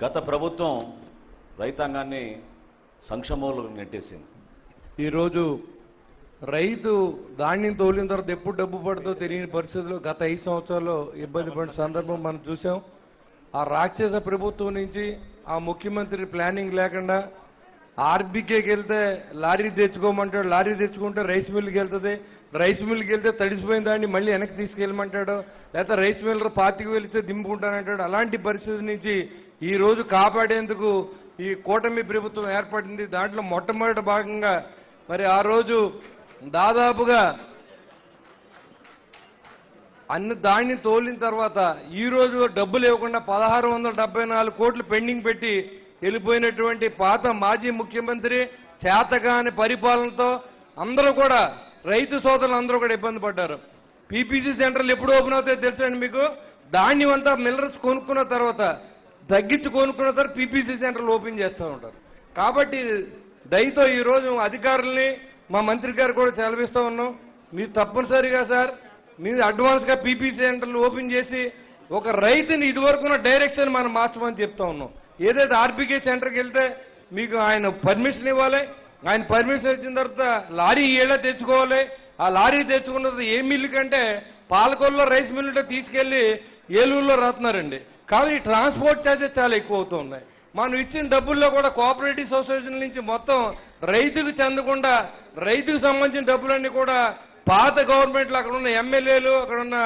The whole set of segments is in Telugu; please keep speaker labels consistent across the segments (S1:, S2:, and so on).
S1: గత ప్రభుత్వం రైతాంగాన్ని సంక్షోభంలోకి నెట్టేసింది.
S2: ఈరోజు రైతు ధాన్యం తోలిన తర్వాత ఎప్పుడు డబ్బు పడుతుందో తెలియని పరిస్థితుల్లో గత 5 సంవత్సరాల్లో ఇబ్బంది పడిన సందర్భం మనం చూసాం. ఆ రాక్షస ప్రభుత్వం నుంచి ఆ ముఖ్యమంత్రి ప్లానింగ్ లేకుండా ఆర్బీకేకి వెళ్తే లారీ తెచ్చుకోమంటాడు, లారీ తెచ్చుకుంటే రైస్ మిల్కి వెళ్తుంది, రైస్ మిల్కి వెళ్తే తడిసిపోయిన దాన్ని మళ్ళీ వెనక్కి తీసుకెళ్ళమంటాడు, లేకపోతే రైస్ మిల్లర్ 25 వెళ్తే దింపుకుంటానంటాడు. అలాంటి పరిస్థితి నుంచి ఈ రోజు కాపాడేందుకు ఈ కూటమి ప్రభుత్వం ఏర్పడింది. దాంట్లో మొట్టమొదటి భాగంగా మరి ఆ రోజు దాదాపుగా అన్ని ధాన్యం తోలిన తర్వాత ఈ రోజు డబ్బులు ఇవ్వకుండా 1674 కోట్లు పెండింగ్ పెట్టి వెళ్ళిపోయినటువంటి పాత మాజీ ముఖ్యమంత్రి చేతగాని పరిపాలనతో అందరూ కూడా రైతు సోదరులు అందరూ కూడా ఇబ్బంది పడ్డారు. పీపీసీ సెంటర్లు ఎప్పుడు ఓపెన్ అవుతాయో తెలుసండి మీకు? ధాన్యం అంతా మిల్లర్స్ కొనుక్కున్న తర్వాత తగ్గించి కొనుక్కున్న తర్వాత పీపీసీ సెంటర్లు ఓపెన్ చేస్తూ ఉంటారు. కాబట్టి దయతో ఈ రోజు అధికారుల్ని మా మంత్రి గారు కూడా సెలవిస్తూ ఉన్నాం. మీరు తప్పనిసరిగా సార్ మీరు అడ్వాన్స్ గా పీపీసీ సెంటర్లు ఓపెన్ చేసి ఒక రైతుని ఇదివరకున్న డైరెక్షన్ మనం మార్చమని చెప్తా ఉన్నాం. ఏదైతే ఆర్బీకే సెంటర్కి వెళ్తే మీకు ఆయన పర్మిషన్ ఇవ్వాలి, ఆయన పర్మిషన్ ఇచ్చిన తర్వాత లారీ ఏళ్ళ తెచ్చుకోవాలి. ఆ లారీ తెచ్చుకున్న తర్వాత ఏ మిల్లు కంటే పాలకొల్లో రైస్ మిల్లు తీసుకెళ్లి ఏలూరులో రాస్తున్నారండి. కాబట్టి ట్రాన్స్పోర్ట్ ఛార్జెస్ చాలా ఎక్కువ అవుతూ ఉన్నాయి. మనం ఇచ్చిన డబ్బుల్లో కూడా కోఆపరేటివ్ సొసైటీ నుంచి మొత్తం రైతుకు చెందకుండా రైతుకు సంబంధించిన డబ్బులన్నీ కూడా పాత గవర్నమెంట్లు అక్కడ ఉన్న ఎమ్మెల్యేలు అక్కడ ఉన్న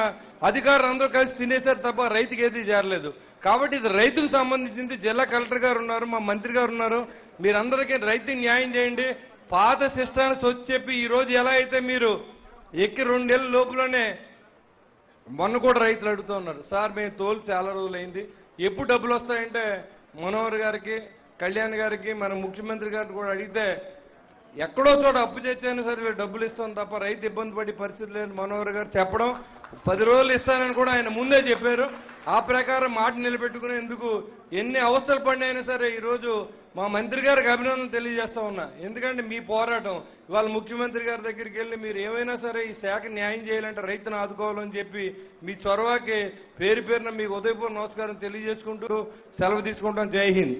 S2: అధికారులు అందరూ కలిసి తినేశారు తప్ప రైతుకి ఏది చేరలేదు. కాబట్టి ఇది రైతుకు సంబంధించింది. జిల్లా కలెక్టర్ గారు ఉన్నారు, మా మంత్రి గారు ఉన్నారు, మీరందరికీ రైతుకి న్యాయం చేయండి. పాత సిస్టాన్ని వచ్చి చెప్పి ఈ రోజు ఎలా అయితే మీరు ఎక్కి 2 నెలల లోపులోనే మొన్న కూడా రైతులు అడుగుతూ ఉన్నారు, సార్ మేము తోలు చాలా రోజులైంది, ఎప్పుడు డబ్బులు వస్తాయంటే మనోహర్ గారికి, కళ్యాణ్ గారికి, మన ముఖ్యమంత్రి గారిని కూడా అడిగితే ఎక్కడో చోట అప్పు చేస్తేనే సరే డబ్బులు ఇస్తాం తప్ప రైతు ఇబ్బంది పడే పరిస్థితి లేదు మనోహర్ గారు చెప్పడం. 10 రోజులు ఇస్తానని కూడా ఆయన ముందే చెప్పారు. ఆ ప్రకారం మాట నిలబెట్టుకునేందుకు ఎన్ని అవస్థలు పడినైనా సరే ఈ రోజు మా మంత్రి గారికి అభినందన తెలియజేస్తా ఉన్నా. ఎందుకంటే మీ పోరాటం ఇవాళ ముఖ్యమంత్రి గారి దగ్గరికి వెళ్ళి మీరు ఏమైనా సరే ఈ శాఖ న్యాయం చేయాలంటే రైతును ఆదుకోవాలని చెప్పి మీ చొరవకి పేరు పేరున మీకు ఉదయపూర్వ నమస్కారం తెలియజేసుకుంటూ సెలవు తీసుకుంటాం. జై హింద్.